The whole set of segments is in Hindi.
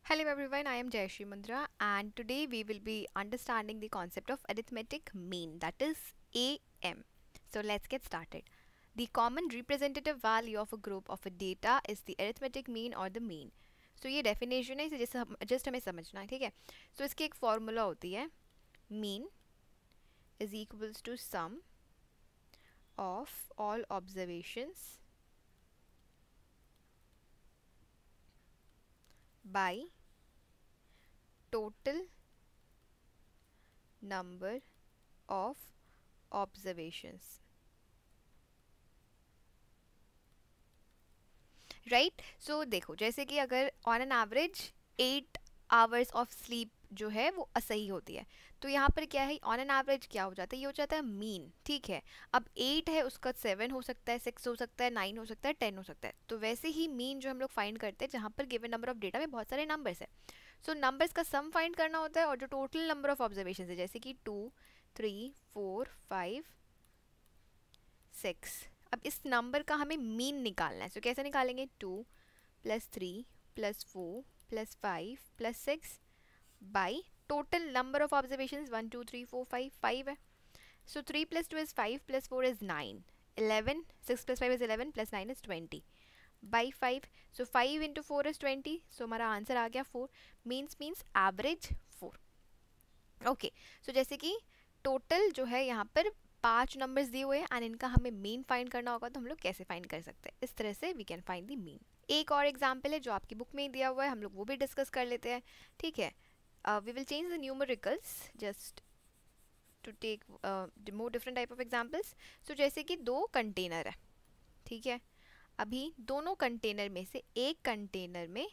Hello everyone, I am Jayashree Mundra and today we will be understanding the concept of arithmetic mean, that is AM. So let's get started. The common representative value of a group of a data is the arithmetic mean or the mean. So ये definition है, इसे just हमें समझना है, ठीक है. So इसकी एक formula होती है, mean is equals to sum of all observations by total number of observations. Right so देखो, जैसे कि अगर on an average 8 hours of sleep जो है वो असही होती है, तो यहाँ पर क्या है, ऑन एन एवरेज क्या हो जाता है, ये हो जाता है मीन. ठीक है, अब 8 है, उसका 7 हो सकता है, 6 हो सकता है, 9 हो सकता है, 10 हो सकता है. तो वैसे ही मीन जो हम लोग फाइंड करते हैं जहाँ पर गिवन नंबर ऑफ डेटा में बहुत सारे नंबर्स है, सो नंबर्स का सम फाइंड करना होता है और जो टोटल नंबर ऑफ ऑब्जर्वेशन है, जैसे कि 2 3 4 5 6, अब इस नंबर का हमें मीन निकालना है. सो कैसे निकालेंगे, 2 plus 3 plus 4 plus 5 plus 6 by total number of observations 1 2 3 4 5 5 है. सो 3 plus 2 is 5 plus 4 is 9, 11, 6 plus 5 is 11 plus 9 is 20 by 5. So 5 into 4 is 20, सो हमारा आंसर आ गया 4. Means average 4. ओके, सो जैसे कि टोटल जो है यहाँ पर 5 नंबर्स दिए हुए हैं एंड इनका हमें मीन फाइंड करना होगा, तो हम लोग कैसे फाइंड कर सकते हैं, इस तरह से we can find the mean. एक और एग्जांपल है जो आपकी बुक में ही दिया हुआ है, हम लोग वो भी डिस्कस कर लेते हैं. ठीक है, we will change the numericals just to take more different type of examples. So जैसे कि 2 कंटेनर है, ठीक है, अभी दोनों कंटेनर में से एक कंटेनर में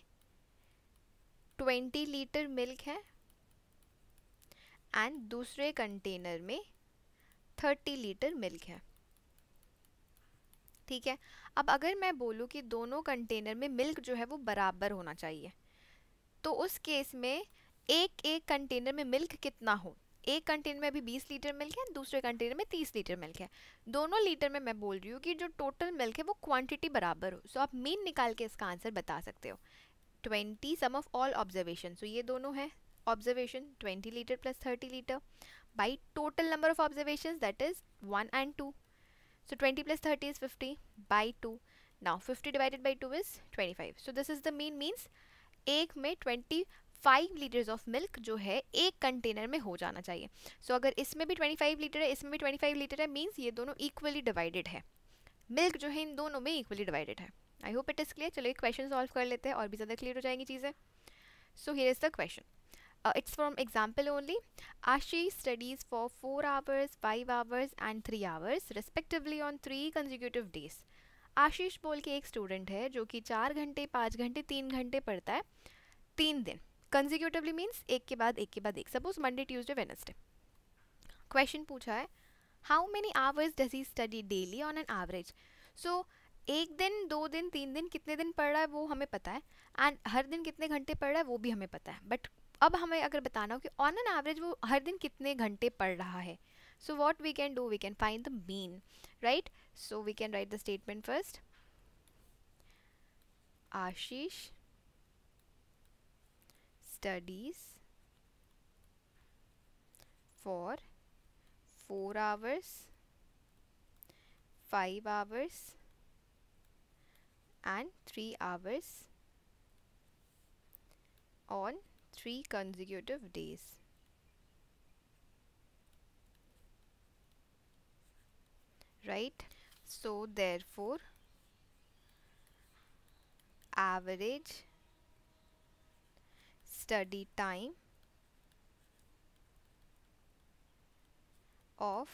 20 लीटर मिल्क है एंड दूसरे कंटेनर में 30 लीटर मिल्क है. ठीक है, अब अगर मैं बोलूँ कि दोनों कंटेनर में मिल्क जो है वो बराबर होना चाहिए, तो उस केस में एक एक कंटेनर में मिल्क कितना हो. एक कंटेनर में अभी 20 लीटर मिल्क है, दूसरे कंटेनर में 30 लीटर मिल्क है. दोनों लीटर में मैं बोल रही हूँ कि जो टोटल मिल्क है वो क्वांटिटी बराबर हो. सो आप मीन निकाल के इसका आंसर बता सकते हो. 20 सम ऑफ ऑल ऑब्जर्वेशन, सो ये दोनों है observation 20 litre plus 30 litre by total number of observations, that is 1 and 2. So 20 plus 30 is 50 by 2. Now 50 divided by 2 is 25. So this is the mean, means एक में 25 लीटर्स ऑफ मिल्क जो है एक कंटेनर में हो जाना चाहिए. सो अगर इसमें भी 25 लीटर है, इसमें भी 25 लीटर है, मीन्स ये दोनों इक्वली डिवाइडेड है. मिल्क जो है इन दोनों में इक्वली डिवाइडेड है. I hope it is clear. चलो एक क्वेश्चन सॉल्व कर लेते हैं और भी ज़्यादा क्लियर हो जाएंगी चीज़ें. So here is the question. It's from example only. Ashish studies for 4 hours, 5 hours and 3 hours respectively on 3 consecutive days. आशीष बोल के एक स्टूडेंट है जो कि 4 घंटे, 5 घंटे, 3 घंटे पढ़ता है 3 दिन. कंजिक्यूटिवली मीन्स एक के बाद एक के बाद एक. Suppose Monday, Tuesday, Wednesday. Question पूछा है, how many hours does he study daily on an average. So एक दिन, 2 दिन, 3 दिन, कितने दिन पढ़ रहा है वो हमें पता है, एंड हर दिन कितने घंटे पढ़ रहा है वो भी हमें पता है. बट अब हमें अगर बताना हो कि ऑन एन एवरेज वो हर दिन कितने घंटे पढ़ रहा है, so what we can do, we can find the mean, right. So we can write the statement first. Ashish studies for 4 hours, 5 hours and 3 hours on 3 consecutive days. Right, so therefore average study time of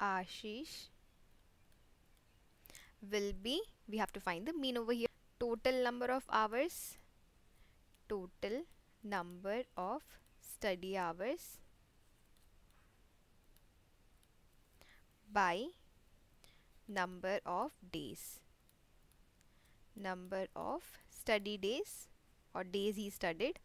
Ashish will be, we have to find the mean over here, total number of hours, total number of study hours by number of days, number of study days और days he studied.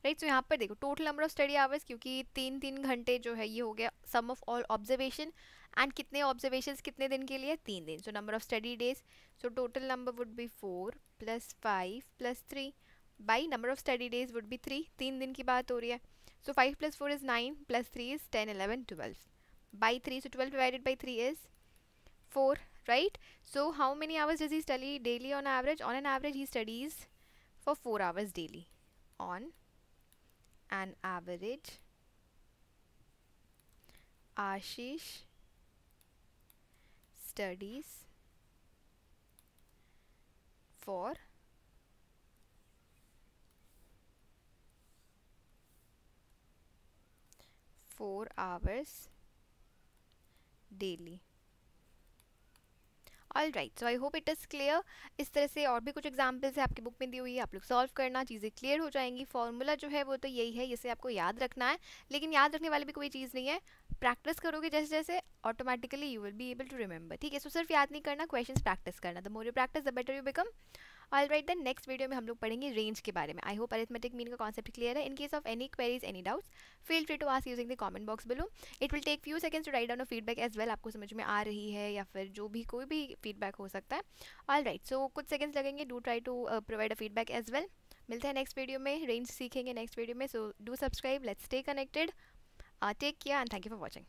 राइट, सो यहाँ पर देखो total number of study hours, क्योंकि 3 घंटे जो है ये हो गया सम ऑफ ऑल ऑब्जर्वेशन, एंड कितने ऑब्जर्वेशंस कितने दिन के लिए, 3 दिन. So number of study days, so total number would be 4 plus 5 plus 3 by number of study days would be 3, 3 दिन की बात हो रही है. सो 5 + 4 is 9 + 3 is 10, 11, 12. By 3, so 12 divided by 3 is 4, right? So how many hours does he study daily on average? On an average, he studies for 4 hours daily. On an average, Ashish studies for 4 hours daily. All right, so I hope it is clear. इस तरह से और भी कुछ एग्जाम्पल्स है आपकी बुक में दी हुई है, आप लोग सॉल्व करना, चीज़ें क्लियर हो जाएंगी. फॉर्मूला जो है वो तो यही है, इसे आपको याद रखना है, लेकिन याद रखने वाली भी कोई चीज़ नहीं है. प्रैक्टिस करोगे जैसे जैसे automatically you will be able to remember. ठीक है, सो सिर्फ याद नहीं करना, क्वेश्चंस प्रैक्टिस करना. The more you practise the better you become. All right, then next video में हम लोग पढ़ेंगे रेंज के बारे में. आई होप अरिथमेटिक मीन का कॉन्सेप्ट क्लियर है. In case of any queries, any doubts, feel free to ask using the comment box below. It will take few seconds to write down a feedback as well. आपको समझ में आ रही है या फिर जो भी कोई भी फीडबैक हो सकता है. ऑल राइट, सो कुछ सेकंड्स लगेंगे. Do try to provide a feedback as well. मिलते हैं नेक्स्ट वीडियो में, रेंज सीखेंगे नेक्स्ट वीडियो में. So do subscribe, let's stay connected. Take care and thank you for watching.